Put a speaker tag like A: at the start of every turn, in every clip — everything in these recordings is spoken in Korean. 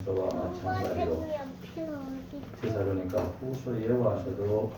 A: 고린도전서와 마찬가지로 데살로니가 후서에 와서도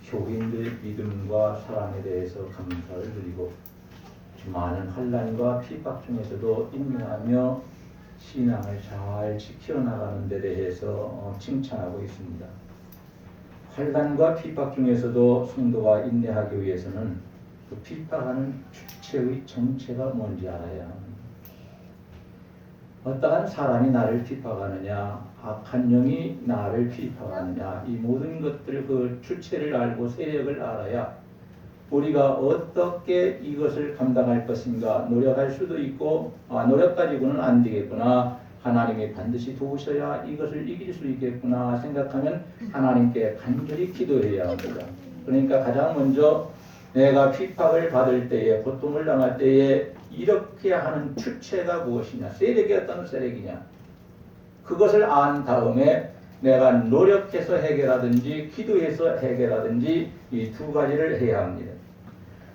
A: 교인들의 믿음과 사랑에 대해서 감사를 드리고 많은 환난과 핍박 중에서도 인내하며 신앙을 잘 지켜나가는 데 대해서 칭찬하고 있습니다. 환난과 핍박 중에서도 성도가 인내하기 위해서는 그 핍박하는 주체의 정체가 뭔지 알아야 합니다. 어떠한 사람이 나를 핍박하느냐, 악한 영이 나를 핍박하느냐, 이 모든 것들 그 주체를 알고 세력을 알아야 우리가 어떻게 이것을 감당할 것인가 노력할 수도 있고, 노력 가지고는 안 되겠구나, 하나님이 반드시 도우셔야 이것을 이길 수 있겠구나 생각하면 하나님께 간절히 기도해야 합니다. 그러니까 가장 먼저 내가 핍박을 받을 때에, 고통을 당할 때에 이렇게 하는 주체가 무엇이냐, 세력이 어떤 세력이냐, 그것을 안 다음에 내가 노력해서 해결하든지 기도해서 해결하든지 이 두 가지를 해야 합니다.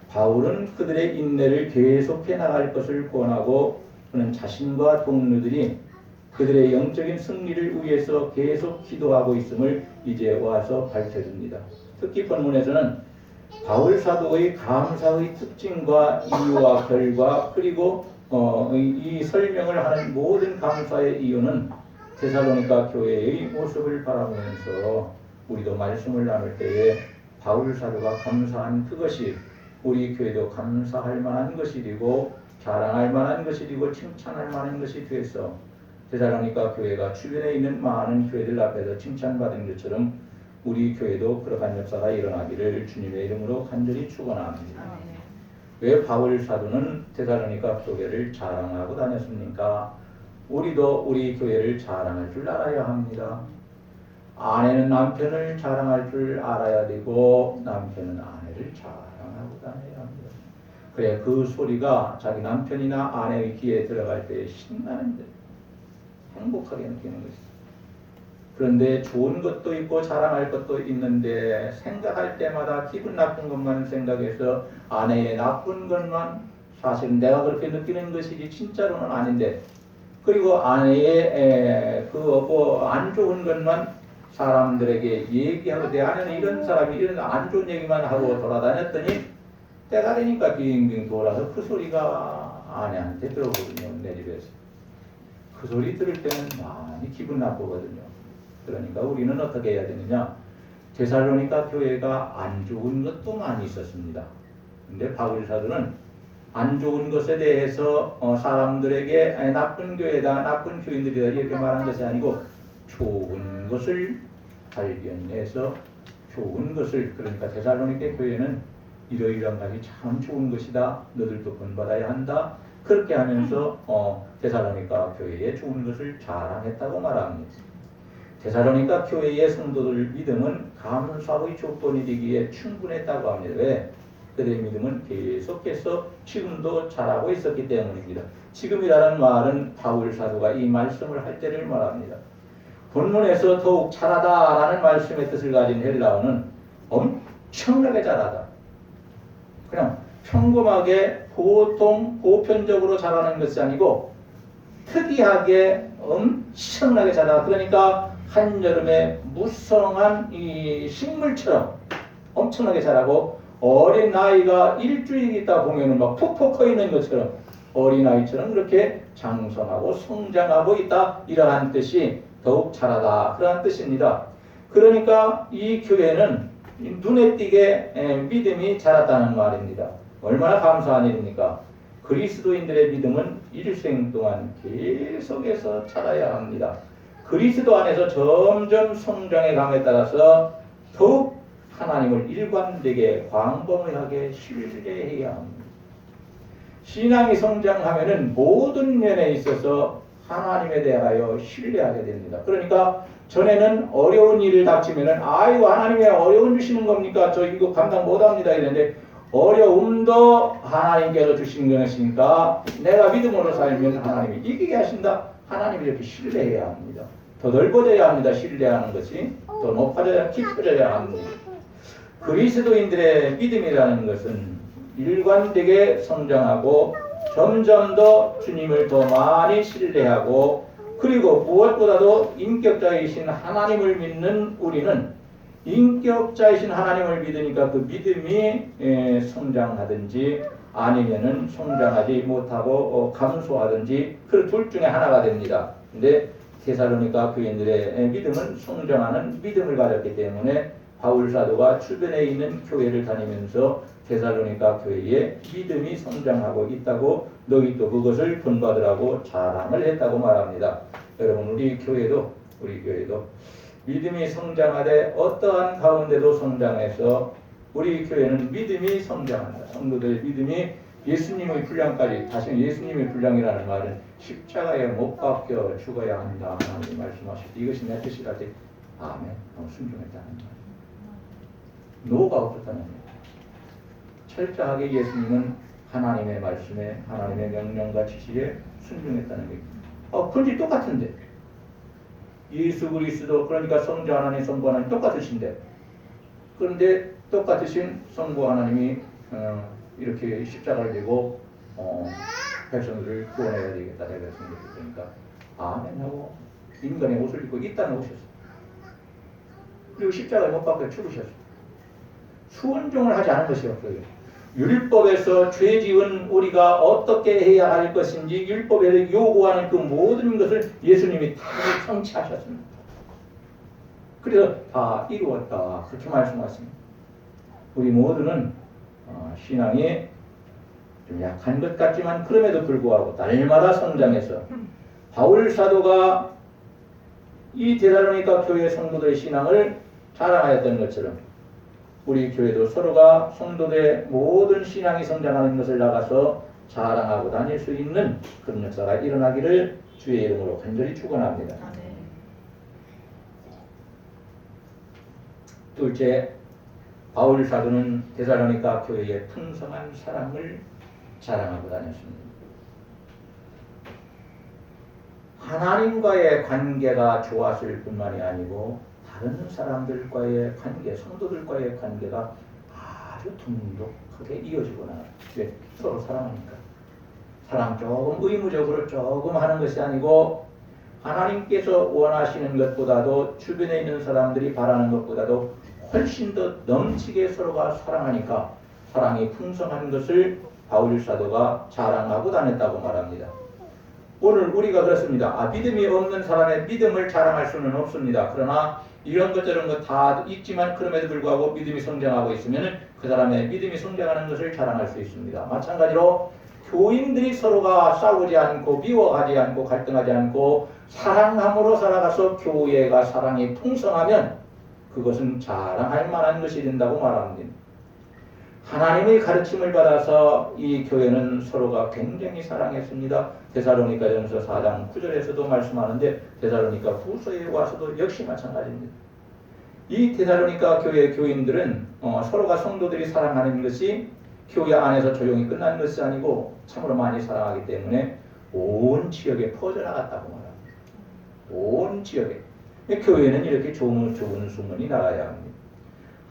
A: 바울은 그들의 인내를 계속해 나갈 것을 권하고, 그는 자신과 동료들이 그들의 영적인 승리를 위해서 계속 기도하고 있음을 이제 와서 밝혀줍니다. 특히 본문에서는 바울 사도의 감사의 특징과 이유와 결과, 그리고 이 설명을 하는 모든 감사의 이유는 데살로니가 교회의 모습을 바라보면서 우리도 말씀을 나눌 때에 바울 사도가 감사한 그것이 우리 교회도 감사할 만한 것이고 자랑할 만한 것이고 칭찬할 만한 것이 되어서 데살로니가 교회가 주변에 있는 많은 교회들 앞에서 칭찬받은 것처럼 우리 교회도 그러한 역사가 일어나기를 주님의 이름으로 간절히 축원합니다. 왜 바울 사도는 데살로니가 교회를 자랑하고 다녔습니까? 우리도 우리 교회를 자랑할 줄 알아야 합니다. 아내는 남편을 자랑할 줄 알아야 되고 남편은 아내를 자랑하고 다녀야 합니다. 그래 그 소리가 자기 남편이나 아내의 귀에 들어갈 때 신나는데 행복하게 느끼는 것이죠. 그런데 좋은 것도 있고 자랑할 것도 있는데 생각할 때마다 기분 나쁜 것만 생각해서 아내의 나쁜 것만 사실은 내가 그렇게 느끼는 것이지 진짜로는 아닌데, 그리고 아내의 안 좋은 것만 사람들에게 얘기하고 내 아내는 이런 사람이 이런 안 좋은 얘기만 하고 돌아다녔더니 때가 되니까 빙빙 돌아서 그 소리가 아내한테 들어오거든요. 내 집에서 그 소리 들을 때는 많이 기분 나쁘거든요. 그러니까 우리는 어떻게 해야 되느냐, 데살로니가 교회가 안 좋은 것도 많이 있었습니다. 근데 바울 사도는 안 좋은 것에 대해서 사람들에게 나쁜 교회다, 나쁜 교인들이다 이렇게 말한 것이 아니고 좋은 것을 발견해서 좋은 것을, 그러니까 데살로니가 교회는 이러이러한 것이 참 좋은 것이다, 너들도 본받아야 한다, 그렇게 하면서 데살로니가 교회에 좋은 것을 자랑했다고 말합니다. 데살로니가 교회의 성도들 믿음은 감사의 조건이 되기에 충분했다고 합니다. 왜? 그들의 믿음은 계속해서 지금도 자라고 있었기 때문입니다. 지금이라는 말은 바울 사도가 이 말씀을 할 때를 말합니다. 본문에서 더욱 자라다라는 말씀의 뜻을 가진 헬라어는 엄청나게 자라다, 그냥 평범하게 보편적으로 자라는 것이 아니고 특이하게 엄청나게 자라. 그러니까 한여름에 무성한 이 식물처럼 엄청나게 자라고, 어린 아이가 일주일 있다 보면은 막 푹푹 커 있는 것처럼 어린 아이처럼 그렇게 장성하고 성장하고 있다, 이러한 뜻이 더욱 자라다, 그러한 뜻입니다. 그러니까 이 교회는 눈에 띄게 믿음이 자랐다는 말입니다. 얼마나 감사한 일입니까? 그리스도인들의 믿음은 일생 동안 계속해서 자라야 합니다. 그리스도 안에서 점점 성장해 감에 따라서 더욱 하나님을 일관되게 광범위하게 신뢰해야 합니다. 신앙이 성장하면은 모든 면에 있어서 하나님에 대하여 신뢰하게 됩니다. 그러니까 전에는 어려운 일을 닥치면은 아이고 하나님이 어려운 주시는 겁니까? 저 이거 감당 못합니다 이랬는데, 어려움도 하나님께서 주신 것이니까 내가 믿음으로 살면 하나님이 이기게 하신다, 하나님을 이렇게 신뢰해야 합니다. 더 넓어져야 합니다. 신뢰하는 것이 더 높아져야, 깊어져야 합니다. 그리스도인들의 믿음이라는 것은 일관되게 성장하고 점점 더 주님을 더 많이 신뢰하고 그리고 무엇보다도 인격자이신 하나님을 믿는 우리는 인격자이신 하나님을 믿으니까 그 믿음이 성장하든지 아니면은 성장하지 못하고 감소하든지 그 둘 중에 하나가 됩니다. 근데 데살로니가 교인들의 믿음은 성장하는 믿음을 가졌기 때문에 바울 사도가 주변에 있는 교회를 다니면서 데살로니가 교회에 믿음이 성장하고 있다고 너희 또 그것을 본받으라고 자랑을 했다고 말합니다. 여러분 우리 교회도 믿음이 성장하되 어떠한 가운데도 성장해서 우리 교회는 믿음이 성장한다. 성도들의 믿음이 예수님의 분량까지, 다시 예수님의 분량이라는 말은 십자가에 못 박혀 죽어야 한다. 하나님이 말씀하실 때 이것이 내 뜻이라 때 아멘. 순종했다는 말. 노가 없었다는 말. 철저하게 예수님은 하나님의 말씀에, 하나님의 명령과 지시에 순종했다는 얘기입니다. 그런지 똑같은데. 예수 그리스도, 그러니까 성자 하나님, 성부 하나님 똑같으신데, 그런데 똑같으신 성부 하나님이 이렇게 십자가를 지고 백성들을 구원해야 되겠다 그러니까 아멘 하고 인간의 옷을 입고 이 땅에 오셨어요. 그리고 십자가에 못 박혀 죽으셨어요. 수원종을 하지 않은 것이 없어요. 율법에서 죄 지은 우리가 어떻게 해야 할 것인지 율법에서 요구하는 그 모든 것을 예수님이 다 성취하셨습니다. 그래서 다 이루었다 그렇게 말씀하십니다. 우리 모두는 신앙이 좀 약한 것 같지만 그럼에도 불구하고 날마다 성장해서 바울 사도가 이 데살로니가 교회 성도들의 신앙을 자랑하였던 것처럼 우리 교회도 서로가 성도들의 모든 신앙이 성장하는 것을 나가서 자랑하고 다닐 수 있는 그런 역사가 일어나기를 주의 이름으로 간절히 축원합니다. 둘째, 바울 사도는 데살로니가 교회의 풍성한 사랑을 자랑하고 다녔습니다. 하나님과의 관계가 좋았을 뿐만이 아니고 다른 사람들과의 관계, 성도들과의 관계가 아주 돈독하게 이어지고 나가요. 왜? 서로 사랑하니까. 사랑 조금 의무적으로 조금 하는 것이 아니고 하나님께서 원하시는 것보다도 주변에 있는 사람들이 바라는 것보다도 훨씬 더 넘치게 서로가 사랑하니까 사랑이 풍성한 것을 바울 사도가 자랑하고 다녔다고 말합니다. 오늘 우리가 그렇습니다. 믿음이 없는 사람의 믿음을 자랑할 수는 없습니다. 그러나 이런 것 저런 것 다 있지만 그럼에도 불구하고 믿음이 성장하고 있으면 그 사람의 믿음이 성장하는 것을 자랑할 수 있습니다. 마찬가지로 교인들이 서로가 싸우지 않고 미워하지 않고 갈등하지 않고 사랑함으로 살아가서 교회가 사랑이 풍성하면 그것은 자랑할 만한 것이 된다고 말합니다. 하나님의 가르침을 받아서 이 교회는 서로가 굉장히 사랑했습니다. 데살로니가전서 4장 9절에서도 말씀하는데 데살로니가 후서에 와서도 역시 마찬가지입니다. 이 데살로니가 교회 교인들은 서로가 성도들이 사랑하는 것이 교회 안에서 조용히 끝난 것이 아니고 참으로 많이 사랑하기 때문에 온 지역에 퍼져나갔다고 말합니다. 온 지역에. 교회는 이렇게 좋은 소문이 나가야 합니다.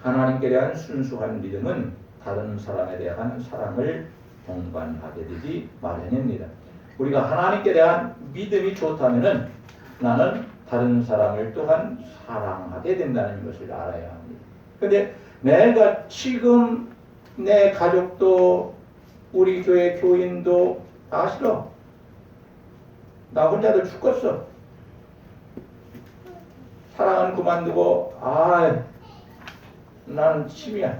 A: 하나님께 대한 순수한 믿음은 다른 사람에 대한 사랑을 동반하게 되기 마련입니다. 우리가 하나님께 대한 믿음이 좋다면은 나는 다른 사람을 또한 사랑하게 된다는 것을 알아야 합니다. 그런데 내가 지금 내 가족도 우리 교회 교인도 다 싫어. 나 혼자도 죽겠어. 사랑은 그만두고 나는 침이야.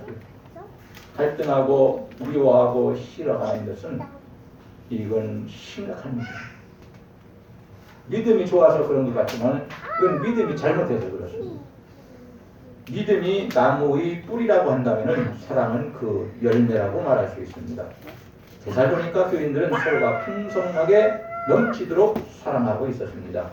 A: 갈등하고 미워하고 싫어하는 것은 이건 심각한 문제입니다. 믿음이 좋아서 그런 것 같지만 그건 믿음이 잘못해서 그렇습니다. 믿음이 나무의 뿌리라고 한다면 사랑은 그 열매라고 말할 수 있습니다. 데살로니가 교인들은 서로가 풍성하게 넘치도록 사랑하고 있었습니다.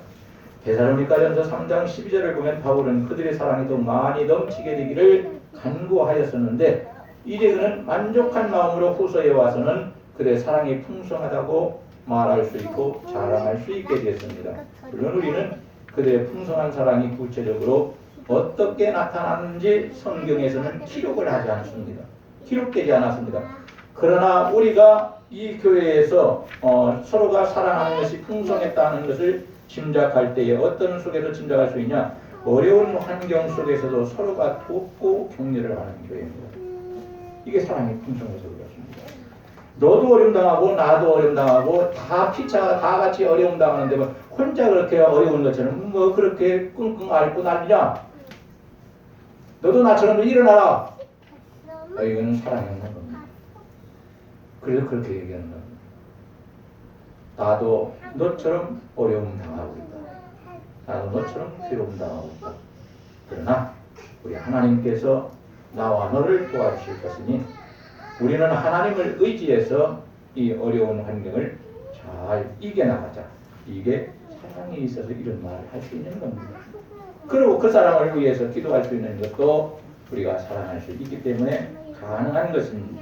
A: 데살로니가전서 3장 12절을 보면 바울은 그들의 사랑이 더 많이 넘치게 되기를 간구하였었는데 이제 그는 만족한 마음으로 후서에 와서는 그들의 사랑이 풍성하다고 말할 수 있고 자랑할 수 있게 되었습니다. 물론 우리는 그들의 풍성한 사랑이 구체적으로 어떻게 나타났는지 성경에서는 기록을 하지 않습니다. 기록되지 않았습니다. 그러나 우리가 이 교회에서 서로가 사랑하는 것이 풍성했다는 것을 짐작할 때에 어떤 속에서 짐작할 수 있냐? 어려운 환경 속에서도 서로가 돕고 격려를 하는 교회입니다. 이게 사랑의 풍성에서 그렇습니다. 너도 어려움 당하고 나도 어려움 당하고 다 피차가 다 같이 어려움 당하는데 뭐 혼자 그렇게 어려운 것처럼 뭐 그렇게 끙끙 앓고 난리냐? 너도 나처럼 일어나라. 이거는 사랑이 없는 겁니다. 그래서 그렇게 얘기하는 겁니다. 나도 너처럼 어려움 당하고 있다. 나도 너처럼 괴로움 당하고 있다. 그러나 우리 하나님께서 나와 너를 도와주실 것이니 우리는 하나님을 의지해서 이 어려운 환경을 잘 이겨나가자. 이게 사랑이 있어서 이런 말을 할 수 있는 겁니다. 그리고 그 사람을 위해서 기도할 수 있는 것도 우리가 사랑할 수 있기 때문에 가능한 것입니다.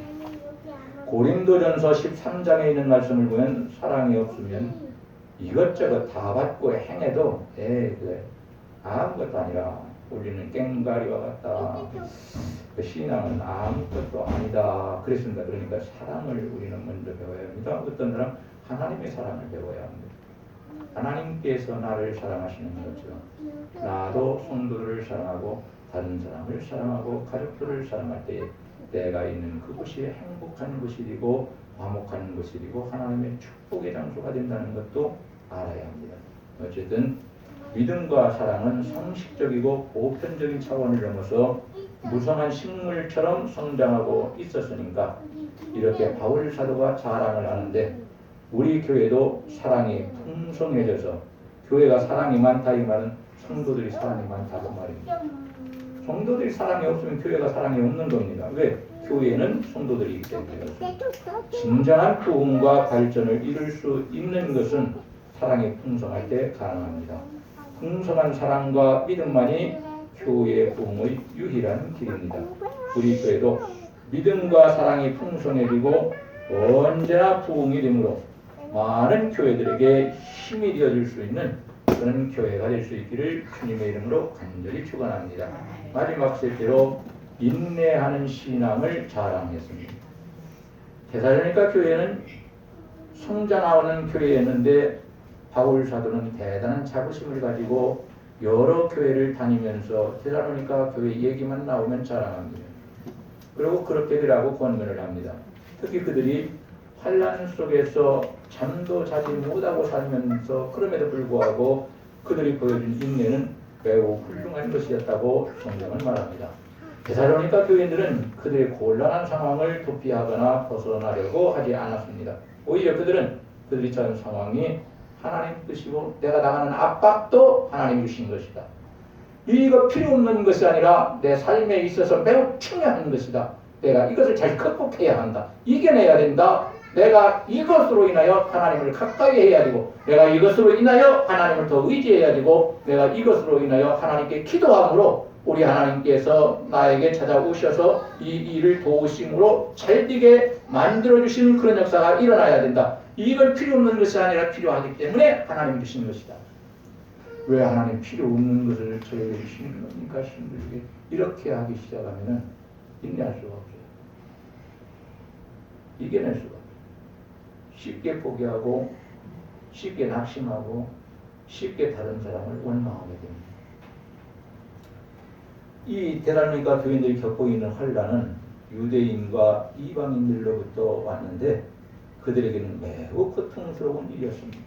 A: 고린도전서 13장에 있는 말씀을 보면 사랑이 없으면 이것저것 다 받고 행해도 그래 아무것도 아니라 우리는 깽가리와 같다. 그 신앙은 아무것도 아니다. 그랬습니다. 그러니까 사랑을 우리는 먼저 배워야 합니다. 어떤 사람 하나님의 사랑을 배워야 합니다. 하나님께서 나를 사랑하시는 것처럼 나도 성도를 사랑하고 다른 사람을 사랑하고 가족들을 사랑할 때에 내가 있는 그곳이 행복한 곳이고 화목한 곳이고 하나님의 축복의 장소가 된다는 것도 알아야 합니다. 어쨌든 믿음과 사랑은 상식적이고 보편적인 차원을 넘어서 무성한 식물처럼 성장하고 있었으니까 이렇게 바울 사도가 자랑을 하는데 우리 교회도 사랑이 풍성해져서 교회가 사랑이 많다 이 말은 성도들이 사랑이 많다고 말입니다. 성도들이 사랑이 없으면 교회가 사랑이 없는 겁니다. 왜? 교회는 성도들이 있기 때문에 진정한 부흥과 발전을 이룰 수 있는 것은 사랑이 풍성할 때 가능합니다. 풍성한 사랑과 믿음만이 교회의 부흥의 유일한 길입니다. 우리 교회도 믿음과 사랑이 풍성해지고 언제나 부흥이 되므로 많은 교회들에게 힘이 되어줄 수 있는 그런 교회가 될 수 있기를 주님의 이름으로 간절히 축원합니다. 마지막 셋째로 인내하는 신앙을 자랑했습니다. 데살로니가 교회는 성장하는 교회였는데 바울 사도는 대단한 자부심을 가지고 여러 교회를 다니면서 데살로니가 교회 얘기만 나오면 자랑합니다. 그리고 그렇게들하고 권면을 합니다. 특히 그들이 환난 속에서 잠도 자지 못하고 살면서 그럼에도 불구하고 그들이 보여준 인내는 매우 훌륭한 것이었다고 성경은 말합니다. 데살로니가 교인들은 그들의 곤란한 상황을 도피하거나 벗어나려고 하지 않았습니다. 오히려 그들이 처한 상황이 하나님 뜻이고 내가 당하는 압박도 하나님 주신 것이다. 이거 필요 없는 것이 아니라 내 삶에 있어서 매우 중요한 것이다. 내가 이것을 잘 극복해야 한다. 이겨내야 된다. 내가 이것으로 인하여 하나님을 가까이 해야 되고 내가 이것으로 인하여 하나님을 더 의지해야 되고 내가 이것으로 인하여 하나님께 기도함으로 우리 하나님께서 나에게 찾아오셔서 이 일을 도우심으로 잘되게 만들어주시는 그런 역사가 일어나야 된다. 이걸 필요 없는 것이 아니라 필요하기 때문에 하나님 주신 것이다. 왜 하나님 필요 없는 것을 저에게 주시는 겁니까? 힘들게 이렇게 하기 시작하면 인내할 수가 없어요. 이겨낼 수가 없어요. 쉽게 포기하고 쉽게 낙심하고 쉽게 다른 사람을 원망하게 됩니다. 이 데살로니가 교인들이 겪고 있는 환난은 유대인과 이방인들로부터 왔는데 그들에게는 매우 고통스러운 일이었습니다.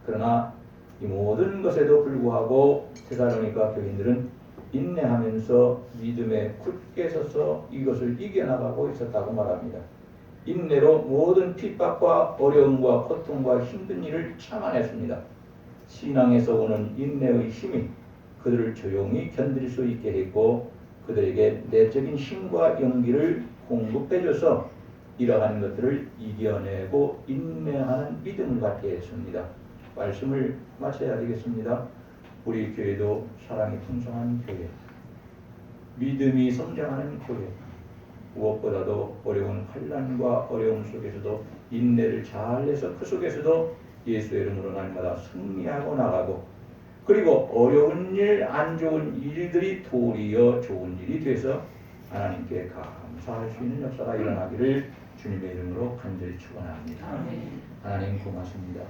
A: 그러나 이 모든 것에도 불구하고 데살로니가 교인들은 인내하면서 믿음에 굳게 서서 이것을 이겨나가고 있었다고 말합니다. 인내로 모든 핍박과 어려움과 고통과 힘든 일을 참아냈습니다. 신앙에서 오는 인내의 힘이 그들을 조용히 견딜 수 있게 했고 그들에게 내적인 힘과 용기를 공급해줘서 이러한 것들을 이겨내고 인내하는 믿음을 갖게 했습니다. 말씀을 마쳐야 되겠습니다. 우리 교회도 사랑이 풍성한 교회, 믿음이 성장하는 교회, 무엇보다도 어려운 환난과 어려움 속에서도 인내를 잘해서 그 속에서도 예수의 이름으로 날마다 승리하고 나가고 그리고 어려운 일, 안 좋은 일들이 도리어 좋은 일이 돼서 하나님께 감사할 수 있는 역사가 일어나기를 주님의 이름으로 간절히 축원합니다. 하나님 고맙습니다.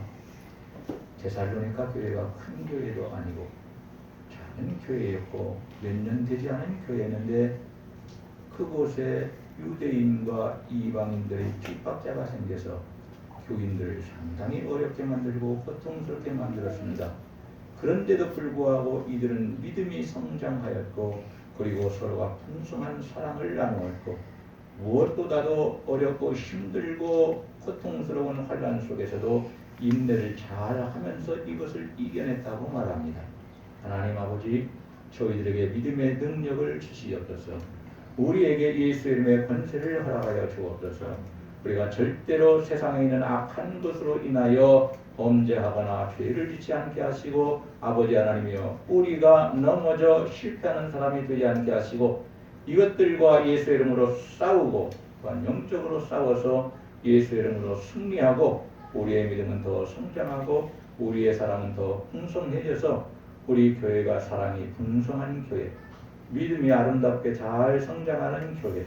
A: 데살로니가 교회가 큰 교회도 아니고 작은 교회였고 몇 년 되지 않은 교회였는데 그곳에 유대인과 이방인들의 핍박자가 생겨서 교인들을 상당히 어렵게 만들고 고통스럽게 만들었습니다. 그런데도 불구하고 이들은 믿음이 성장하였고 그리고 서로가 풍성한 사랑을 나누었고 무엇보다도 어렵고 힘들고 고통스러운 환난 속에서도 인내를 잘하면서 이것을 이겨냈다고 말합니다. 하나님 아버지, 저희들에게 믿음의 능력을 주시옵소서. 우리에게 예수 이름의 권세를 허락하여 주옵소서. 우리가 절대로 세상에 있는 악한 것으로 인하여 범죄하거나 죄를 짓지 않게 하시고 아버지 하나님이여 우리가 넘어져 실패하는 사람이 되지 않게 하시고 이것들과 예수 이름으로 싸우고 또한 영적으로 싸워서 예수 이름으로 승리하고 우리의 믿음은 더 성장하고 우리의 사랑은 더 풍성해져서 우리 교회가 사랑이 풍성한 교회, 믿음이 아름답게 잘 성장하는 교회,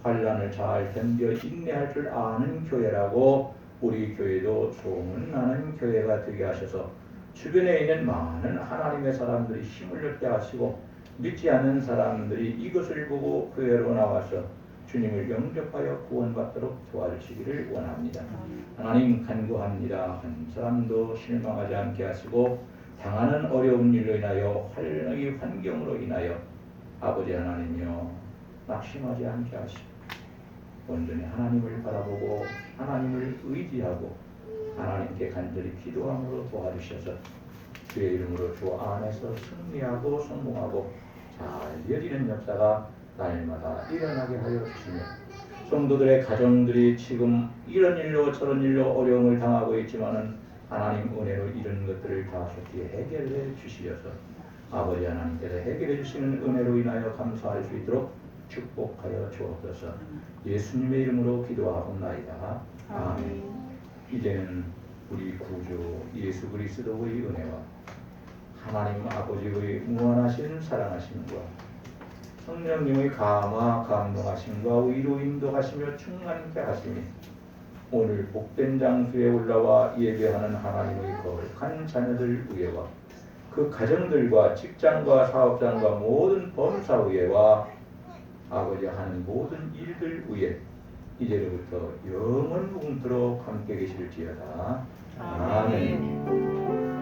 A: 환난을 잘 견뎌 인내할 줄 아는 교회라고 우리 교회도 소문나는 교회가 되게 하셔서 주변에 있는 많은 하나님의 사람들이 힘을 얻게 하시고 믿지 않는 사람들이 이것을 보고 교회로 나와서 주님을 영접하여 구원받도록 도와주시기를 원합니다. 하나님 간구합니다. 한 사람도 실망하지 않게 하시고 당하는 어려운 일로 인하여 이 환경으로 인하여 아버지 하나님이여 낙심하지 않게 하시고 온전히 하나님을 바라보고 하나님을 의지하고 하나님께 간절히 기도함으로 도와주셔서 주의 이름으로 주 안에서 승리하고 성공하고 잘 이어지는 역사가 날마다 일어나게 하여 주시며 성도들의 가정들이 지금 이런 일로 저런 일로 어려움을 당하고 있지만은 하나님 은혜로 이런 것들을 다 속히 해결해 주시어서 아버지 하나님께서 해결해 주시는 은혜로 인하여 감사할 수 있도록 축복하여 주옵소서. 예수님의 이름으로 기도하옵나이다. 아멘. 이제는 우리 구주 예수 그리스도의 은혜와 하나님 아버지의 무한하신 사랑하심과 성령님의 감화 감동하심과 위로 인도하시며 충만케 하심이 오늘 복된 장소에 올라와 예배하는 하나님의 거룩한 자녀들 위에와 그 가정들과 직장과 사업장과 모든 범사 위에와 아버지 하는 모든 일들 위에 이제로부터 영원 무궁토록 함께 계실지어다. 아멘.